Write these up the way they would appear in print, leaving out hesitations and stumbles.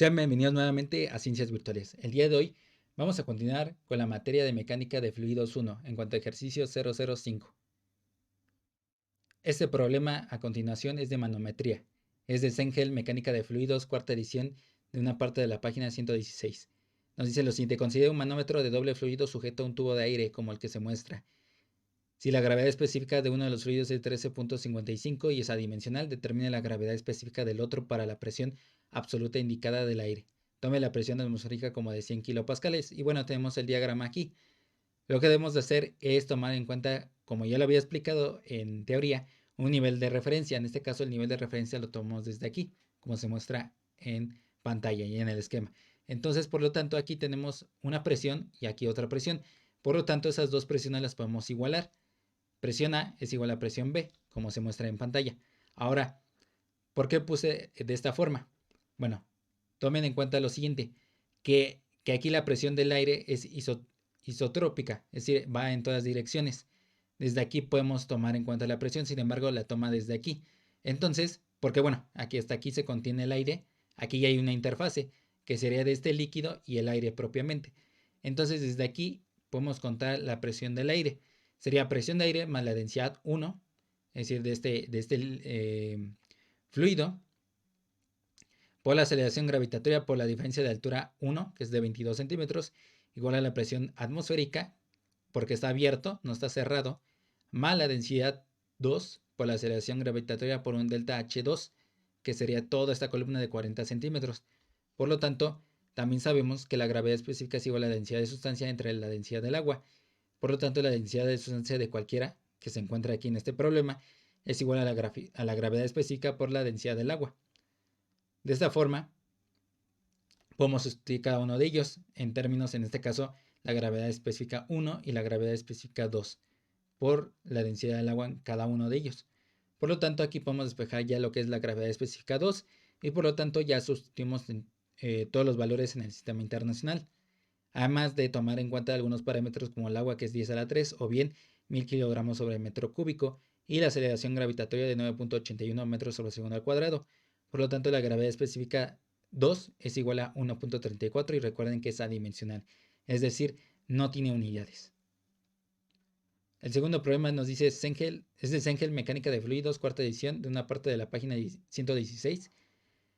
Sean bienvenidos nuevamente a Ciencias Virtuales. El día de hoy vamos a continuar con la materia de mecánica de fluidos 1 en cuanto a ejercicio 005. Este problema a continuación es de manometría. Es de Sengel, mecánica de fluidos, cuarta edición, de una parte de la página 116. Nos dice lo siguiente: considera un manómetro de doble fluido sujeto a un tubo de aire como el que se muestra. Si la gravedad específica de uno de los fluidos es 13.55 y es adimensional, determine la gravedad específica del otro para la presión absoluta indicada del aire. Tome la presión atmosférica como de 100 kilopascales. Y bueno, tenemos el diagrama aquí. Lo que debemos de hacer es tomar en cuenta, como ya lo había explicado en teoría, un nivel de referencia. En este caso, el nivel de referencia lo tomamos desde aquí, como se muestra en pantalla y en el esquema. Entonces, por lo tanto, aquí tenemos una presión y aquí otra presión. Por lo tanto, esas dos presiones las podemos igualar. Presión A es igual a presión B, como se muestra en pantalla. Ahora, ¿por qué puse de esta forma? Bueno, tomen en cuenta lo siguiente, que aquí la presión del aire es isotrópica, es decir, va en todas direcciones. Desde aquí podemos tomar en cuenta la presión, sin embargo, la toma desde aquí. Entonces, porque bueno, aquí hasta aquí se contiene el aire, aquí ya hay una interfase, que sería de este líquido y el aire propiamente. Entonces, desde aquí podemos contar la presión del aire. Sería presión de aire más la densidad 1, es decir, de este fluido, por la aceleración gravitatoria por la diferencia de altura 1, que es de 22 centímetros, igual a la presión atmosférica, porque está abierto, no está cerrado, más la densidad 2 por la aceleración gravitatoria por un delta H2, que sería toda esta columna de 40 centímetros. Por lo tanto, también sabemos que la gravedad específica es igual a la densidad de sustancia entre la densidad del agua. Por lo tanto, la densidad de sustancia de cualquiera que se encuentra aquí en este problema es igual a la gravedad específica por la densidad del agua. De esta forma, podemos estudiar cada uno de ellos en términos, en este caso, la gravedad específica 1 y la gravedad específica 2 por la densidad del agua en cada uno de ellos. Por lo tanto, aquí podemos despejar ya lo que es la gravedad específica 2 y por lo tanto ya sustituimos todos los valores en el sistema internacional. Además de tomar en cuenta algunos parámetros como el agua, que es 10 a la 3 o bien 1000 kilogramos sobre metro cúbico, y la aceleración gravitatoria de 9.81 metros sobre segundo al cuadrado. Por lo tanto, la gravedad específica 2 es igual a 1.34 y recuerden que es adimensional, es decir, no tiene unidades. El segundo problema nos dice Sengel, es de Sengel, mecánica de fluidos, cuarta edición, de una parte de la página 116.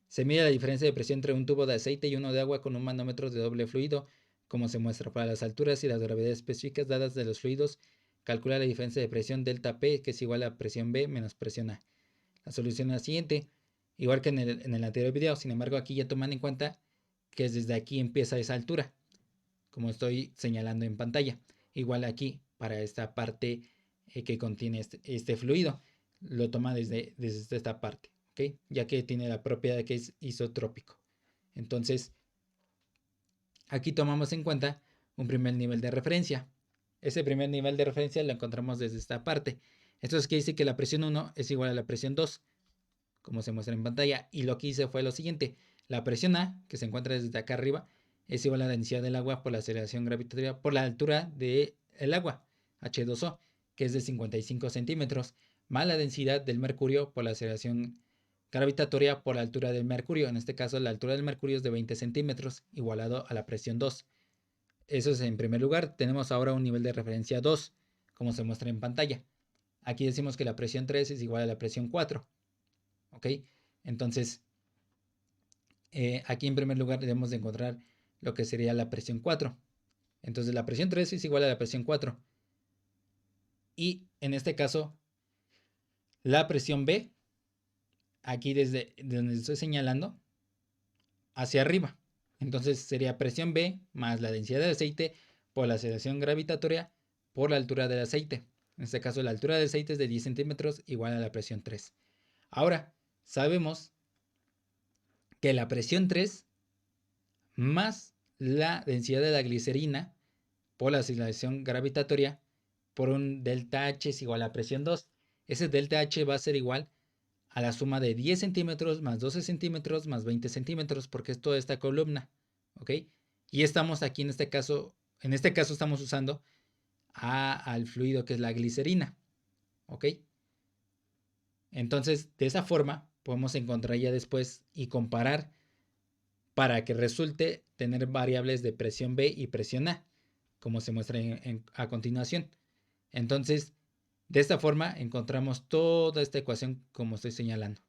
Se mide la diferencia de presión entre un tubo de aceite y uno de agua con un manómetro de doble fluido, como se muestra. Para las alturas y las gravedades específicas dadas de los fluidos, calcula la diferencia de presión delta P, que es igual a presión B menos presión A. La solución es la siguiente, igual que en el anterior video. Sin embargo, aquí ya toman en cuenta que desde aquí empieza esa altura, como estoy señalando en pantalla. Igual aquí, para esta parte que contiene este fluido, lo toma desde esta parte, ¿ok? Ya que tiene la propiedad que es isotrópico. Entonces, aquí tomamos en cuenta un primer nivel de referencia. Ese primer nivel de referencia lo encontramos desde esta parte. Esto es que dice que la presión 1 es igual a la presión 2, como se muestra en pantalla. Y lo que hice fue lo siguiente: la presión A, que se encuentra desde acá arriba, es igual a la densidad del agua por la aceleración gravitatoria por la altura del agua, H2O, que es de 55 centímetros, más la densidad del mercurio por la aceleración gravitatoria por la altura del mercurio. En este caso, la altura del mercurio es de 20 centímetros, igualado a la presión 2. Eso es en primer lugar. Tenemos ahora un nivel de referencia 2, como se muestra en pantalla. Aquí decimos que la presión 3 es igual a la presión 4. ¿Ok? Entonces, aquí en primer lugar debemos de encontrar lo que sería la presión 4. Entonces, la presión 3 es igual a la presión 4. Y en este caso, la presión B, aquí desde donde estoy señalando, hacia arriba. Entonces sería presión B más la densidad del aceite por la aceleración gravitatoria por la altura del aceite. En este caso, la altura del aceite es de 10 centímetros, igual a la presión 3. Ahora, sabemos que la presión 3 más la densidad de la glicerina por la aceleración gravitatoria por un delta H es igual a presión 2. Ese delta H va a ser igual a la suma de 10 centímetros más 12 centímetros más 20 centímetros, porque es toda esta columna, ¿ok? Y estamos aquí en este caso estamos usando al fluido que es la glicerina, ¿ok? Entonces, de esa forma podemos encontrar ya después y comparar para que resulte tener variables de presión B y presión A, como se muestra a continuación. Entonces, de esta forma encontramos toda esta ecuación como estoy señalando.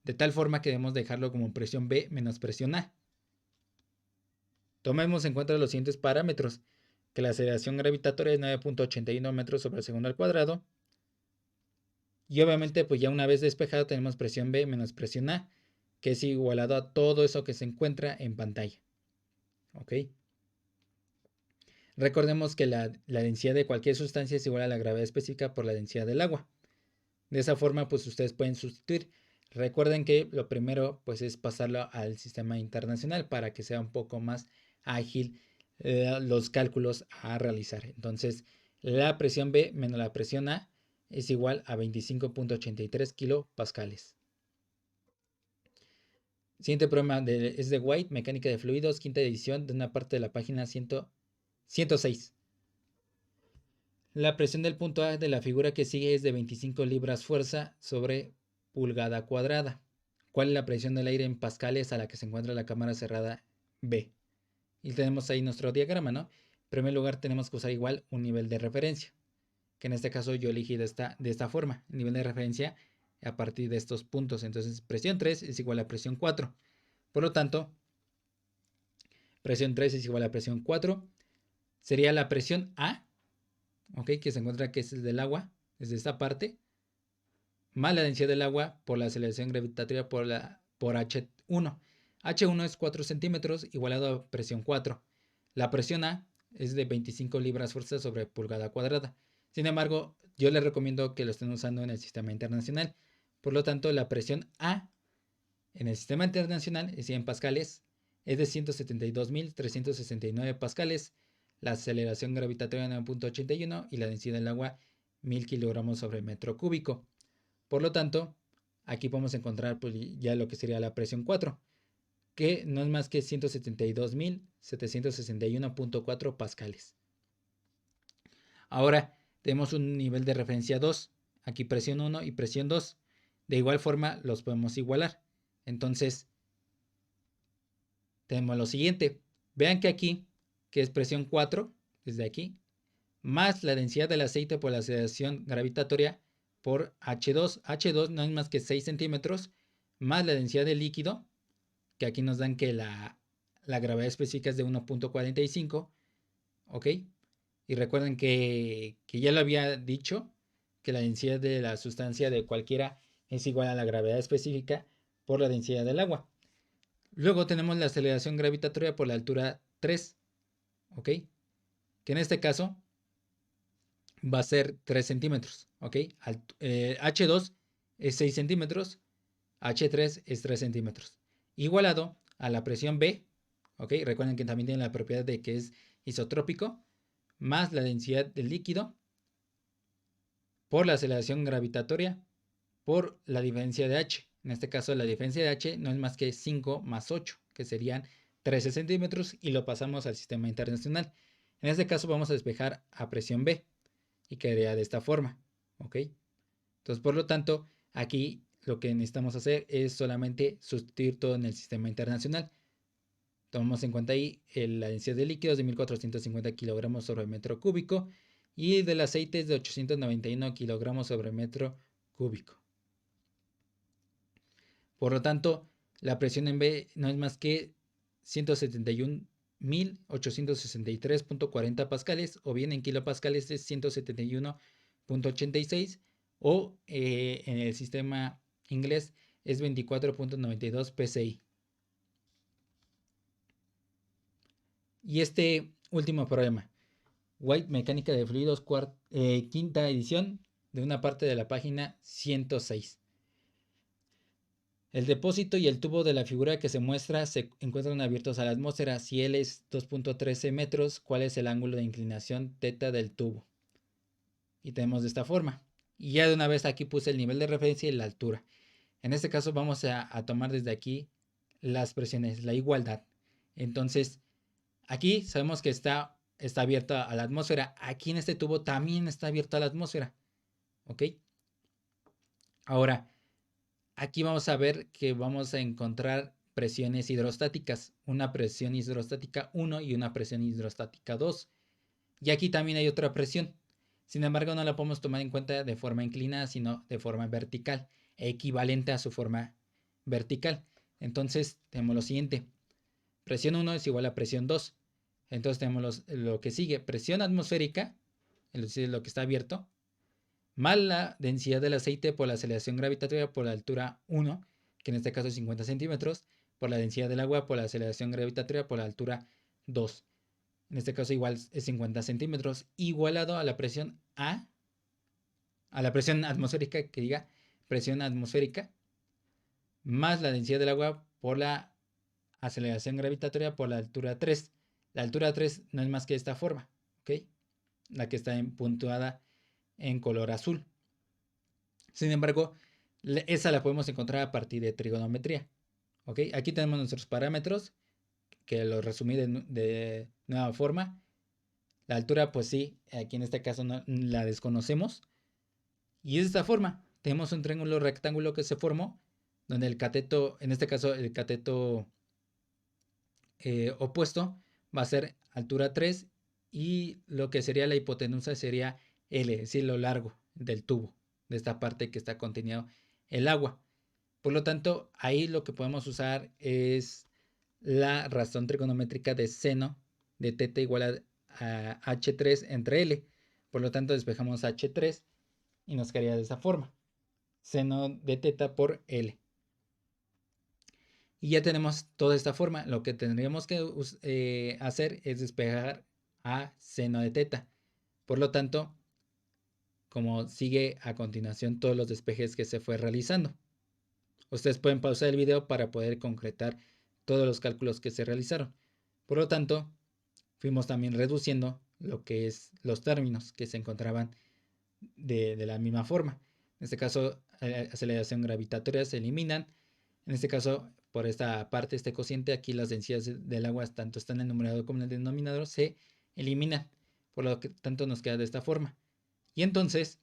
De tal forma que debemos dejarlo como presión B menos presión A. Tomemos en cuenta los siguientes parámetros, que la aceleración gravitatoria es 9.81 metros sobre el segundo al cuadrado. Y obviamente, pues ya una vez despejado tenemos presión B menos presión A, que es igualado a todo eso que se encuentra en pantalla. ¿Ok? Recordemos que la densidad de cualquier sustancia es igual a la gravedad específica por la densidad del agua. De esa forma, pues ustedes pueden sustituir. Recuerden que lo primero, pues, es pasarlo al sistema internacional para que sea un poco más ágil los cálculos a realizar. Entonces, la presión B menos la presión A es igual a 25.83 kilopascales. Siguiente problema es de White, mecánica de fluidos, quinta edición, de una parte de la página 106. La presión del punto A de la figura que sigue es de 25 libras fuerza sobre pulgada cuadrada. ¿Cuál es la presión del aire en pascales a la que se encuentra la cámara cerrada B? Y tenemos ahí nuestro diagrama, ¿no? En primer lugar tenemos que usar igual un nivel de referencia, que en este caso yo elegí de esta forma, el nivel de referencia a partir de estos puntos. Entonces presión 3 es igual a presión 4. Por lo tanto, presión 3 es igual a presión 4. Sería la presión A, ¿ok? Que se encuentra que es el del agua, desde esta parte, más la densidad del agua por la aceleración gravitatoria por H1. H1 es 4 centímetros igualado a presión 4. La presión A es de 25 libras fuerza sobre pulgada cuadrada. Sin embargo, yo les recomiendo que lo estén usando en el sistema internacional. Por lo tanto, la presión A en el sistema internacional, es decir, en pascales, es de 172.369 pascales. La aceleración gravitatoria 9.81 y la densidad del agua 1000 kilogramos sobre metro cúbico. Por lo tanto, aquí podemos encontrar pues, ya lo que sería la presión 4, que no es más que 172.761.4 pascales. Ahora tenemos un nivel de referencia 2, aquí presión 1 y presión 2. De igual forma los podemos igualar. Entonces, tenemos lo siguiente. Vean que aquí, que es presión 4, desde aquí, más la densidad del aceite por la aceleración gravitatoria por H2. H2 no es más que 6 centímetros, más la densidad del líquido, que aquí nos dan que la gravedad específica es de 1.45, ¿ok? Y recuerden que ya lo había dicho, que la densidad de la sustancia de cualquiera es igual a la gravedad específica por la densidad del agua. Luego tenemos la aceleración gravitatoria por la altura 3, ¿ok? Que en este caso va a ser 3 centímetros, ¿ok? H2 es 6 centímetros, H3 es 3 centímetros. Igualado a la presión B, ¿ok? Recuerden que también tiene la propiedad de que es isotrópico, más la densidad del líquido por la aceleración gravitatoria por la diferencia de H. En este caso la diferencia de H no es más que 5 más 8, que serían 13 centímetros, y lo pasamos al sistema internacional. En este caso vamos a despejar a presión B y quedaría de esta forma, ¿ok? Entonces, por lo tanto, aquí lo que necesitamos hacer es solamente sustituir todo en el sistema internacional. Tomamos en cuenta ahí la densidad de líquidos de 1450 kilogramos sobre metro cúbico y del aceite es de 891 kilogramos sobre metro cúbico. Por lo tanto, la presión en B no es más que 171.863.40 pascales, o bien en kilopascales es 171.86, o en el sistema inglés es 24.92 psi. Y este último problema, White, mecánica de fluidos, quinta edición, de una parte de la página 106. El depósito y el tubo de la figura que se muestra se encuentran abiertos a la atmósfera. Si L es 2.13 metros, ¿cuál es el ángulo de inclinación θ del tubo? Y tenemos de esta forma. Y ya de una vez aquí puse el nivel de referencia y la altura. En este caso vamos a tomar desde aquí las presiones, la igualdad. Entonces, aquí sabemos que está abierta a la atmósfera. Aquí en este tubo también está abierto a la atmósfera. ¿Ok? Ahora, aquí vamos a ver que vamos a encontrar presiones hidrostáticas, una presión hidrostática 1 y una presión hidrostática 2. Y aquí también hay otra presión. Sin embargo, no la podemos tomar en cuenta de forma inclinada, sino de forma vertical, equivalente a su forma vertical. Entonces, tenemos lo siguiente. Presión 1 es igual a presión 2. Entonces, tenemos lo que sigue. Presión atmosférica, es decir, lo que está abierto, más la densidad del aceite por la aceleración gravitatoria por la altura 1, que en este caso es 50 centímetros, por la densidad del agua por la aceleración gravitatoria por la altura 2. En este caso igual es 50 centímetros, igualado a la presión A, a la presión atmosférica, que diga presión atmosférica, más la densidad del agua por la aceleración gravitatoria por la altura 3. La altura 3 no es más que esta forma, ¿ok? La que está puntuada en color azul. Sin embargo, esa la podemos encontrar a partir de trigonometría, ¿ok? Aquí tenemos nuestros parámetros, que los resumí de nueva forma. La altura, pues sí, aquí en este caso no, la desconocemos. Y es de esta forma. Tenemos un triángulo rectángulo que se formó, donde el cateto, en este caso el cateto opuesto, va a ser altura 3 y lo que sería la hipotenusa sería L, es decir, lo largo del tubo, de esta parte que está contenido el agua. Por lo tanto, ahí lo que podemos usar es la razón trigonométrica de seno de θ igual a H3 entre L. Por lo tanto, despejamos H3 y nos quedaría de esa forma. Seno de θ por L. Y ya tenemos toda esta forma. Lo que tendríamos que hacer es despejar a seno de θ. Por lo tanto, como sigue a continuación todos los despejes que se fue realizando. Ustedes pueden pausar el video para poder concretar todos los cálculos que se realizaron. Por lo tanto, fuimos también reduciendo lo que es los términos que se encontraban de la misma forma. En este caso, aceleración gravitatoria se eliminan. En este caso, por esta parte, este cociente, aquí las densidades del agua, tanto están en el numerador como en el denominador, se eliminan. Por lo que tanto nos queda de esta forma. Y entonces,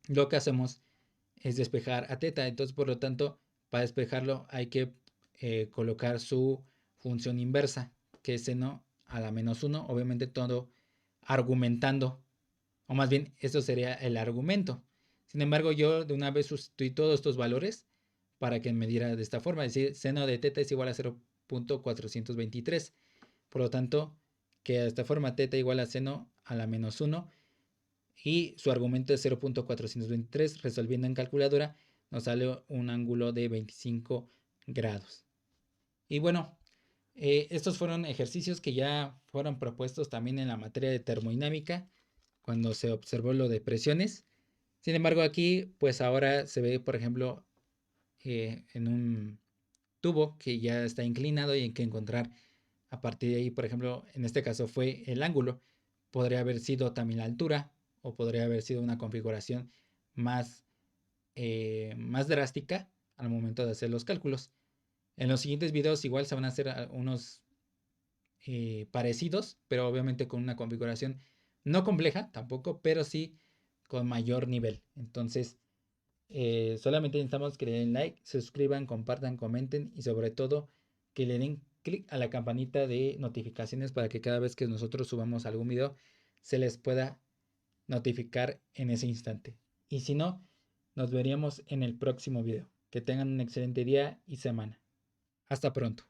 lo que hacemos es despejar a θ. Entonces, por lo tanto, para despejarlo hay que colocar su función inversa, que es seno a la menos 1. Obviamente todo argumentando, o más bien, esto sería el argumento. Sin embargo, yo de una vez sustituí todos estos valores para que me diera de esta forma. Es decir, seno de θ es igual a 0.423. Por lo tanto, queda de esta forma, θ igual a seno a la menos 1. Y su argumento es 0.423. Resolviendo en calculadora, nos sale un ángulo de 25 grados. Y bueno, estos fueron ejercicios que ya fueron propuestos también en la materia de termodinámica, cuando se observó lo de presiones. Sin embargo, aquí, pues ahora se ve, por ejemplo, en un tubo que ya está inclinado y hay que encontrar a partir de ahí, por ejemplo, en este caso fue el ángulo. Podría haber sido también la altura o podría haber sido una configuración más drástica al momento de hacer los cálculos. En los siguientes videos igual se van a hacer unos parecidos, pero obviamente con una configuración no compleja tampoco, pero sí con mayor nivel. Entonces, solamente necesitamos que le den like, se suscriban, compartan, comenten y sobre todo que le den clic a la campanita de notificaciones para que cada vez que nosotros subamos algún video se les pueda notificar en ese instante. Y si no, nos veríamos en el próximo video. Que tengan un excelente día y semana. Hasta pronto.